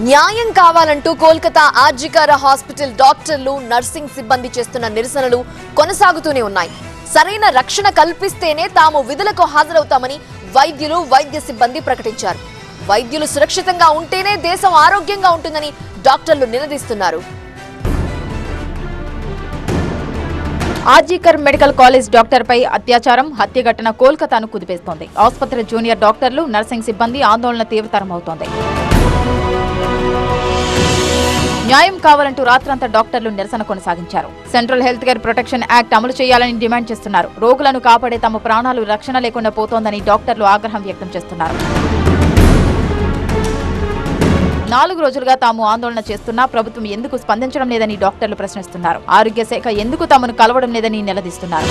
న్యాయం కావాలంటూ కోల్కతా ఆర్జికర్ హాస్పిటల్ డాక్టర్లు నర్సింగ్ సిబ్బంది చేస్తున్న నిరసనలు కొనసాగుతూనే ఉన్నాయి. సరైన రక్షణ కల్పిస్తేనే తాము విధులకు హాజరవుతామని వైద్యులు వైద్య సిబ్బంది ప్రకటించారు. వైద్యులు సురక్షితంగా ఉంటేనే దేశం ఆరోగ్యంగా ఉంటుందని డాక్టర్లు నినదిస్తున్నారు. ఆర్జికర్ మెడికల్ కాలేజ్ డాక్టర్ పై అత్యాచారం హత్య ఘటన కోల్కతాను కుదిపేస్తోంది. ఆసుపత్రి జూనియర్ డాక్టర్లు నర్సింగ్ సిబ్బంది ఆందోళన తీవ్రతరమవుతోంది. న్యాయం కావాలంటూ రాత్రంతా డాక్టర్లు నిరసన కొనసాగించారు. Central health care protection act అమలు చేయాలని డిమాండ్ చేస్తున్నారు. రోగులను కాపాడే తమ ప్రాణాలు రక్షణ లేకుండా పోతోందని డాక్టర్లు ఆగ్రహం వ్యక్తం చేస్తున్నారు. 4 రోజులుగా తాము ఆందోళన చేస్తున్నా ప్రభుత్వం ఎందుకు స్పందించడం లేదని డాక్టర్లు ప్రశ్నిస్తున్నారు. ఆరోగ్య శాఖ ఎందుకు తమను కలవడం లేదని నిలదీస్తున్నారు.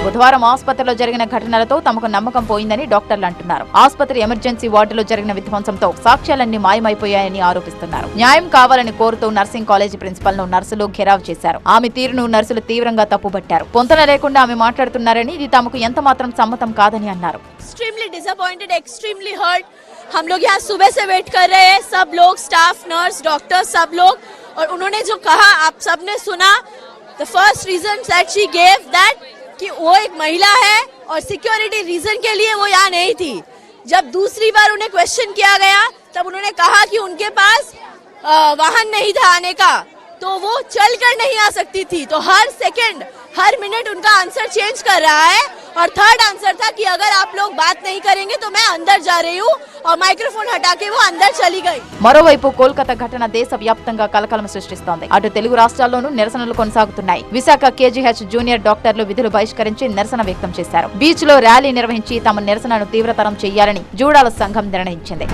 బుధవారం ఆసుపత్రిలో జరిగిన ఘటనలతో తమకు నమ్మకం పోయిందని డాక్టర్లు అంటున్నారు. ఆసుపత్రి ఎమర్జెన్సీ వార్డులో జరిగిన విధ్వంసంతో సాక్ష్యాలన్నీ మాయమైపోయాయని ఆరోపిస్తున్నారు. న్యాయం కావాలని కోరుతూ నర్సింగ్ కాలేజీ ప్రిన్సిపల్ ను నర్సులు ఘెరావ్ చేశారు. ఆమె తీరును నర్సులు తీవ్రంగా తప్పుబట్టారు. పొంతన లేకుండా ఆమె మాట్లాడుతున్నారని ఇది తమకు ఎంత మాత్రం సమ్మతం కాదని అన్నారు. Extremely disappointed, extremely hurt. हम लोग यहाँ सुबह से वेट कर रहे हैं, सब लोग, स्टाफ, नर्स, डॉक्टर, सब लोग, और उन्होंने जो कहा आप सबने सुना. The first reason that she gave that कि वो एक महिला है और सिक्योरिटी रीजन के लिए वो यहाँ नहीं थी. जब दूसरी बार उन्हें क्वेश्चन किया गया तब उन्होंने कहा कि उनके पास वाहन नहीं था आने का, तो वो चलकर नहीं आ सकती थी. तो हर सेकंड हर मिनट उनका आंसर चेंज कर रहा है. और थर्ड आंसर था कि अगर आप लोग बात नहीं करेंगे तो मैं अंदर जा रही हूँ, और माइक्रोफोन हटा के वो अंदर चली गई. మరోవైపు కోల్కతా ఘటన దేశవ్యాప్తంగా కలకలం సృష్టిస్తోంది. అటు తెలుగు రాష్ట్రాల్లోనూ నిరసనలు కొనసాగుతున్నాయి. విశాఖ కేజీహెచ్ జూనియర్ డాక్టర్లు విధులు బహిష్కరించి నిరసన వ్యక్తం చేశారు. బీచ్ లో ర్యాలీ నిర్వహించి తమ నిరసనను తీవ్రతరం చేయాలని జూడాల సంఘం నిర్ణయించింది.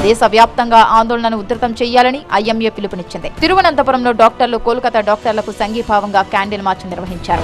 దేశవ్యాప్తంగా ఆందోళనను ఉధృతం చేయాలని ఐఎంఏ పిలుపునిచ్చింది. తిరువనంతపురంలో డాక్టర్లు కోల్కతా డాక్టర్లకు సంఘీభావంగా క్యాండిల్ మార్చ్ నిర్వహించారు.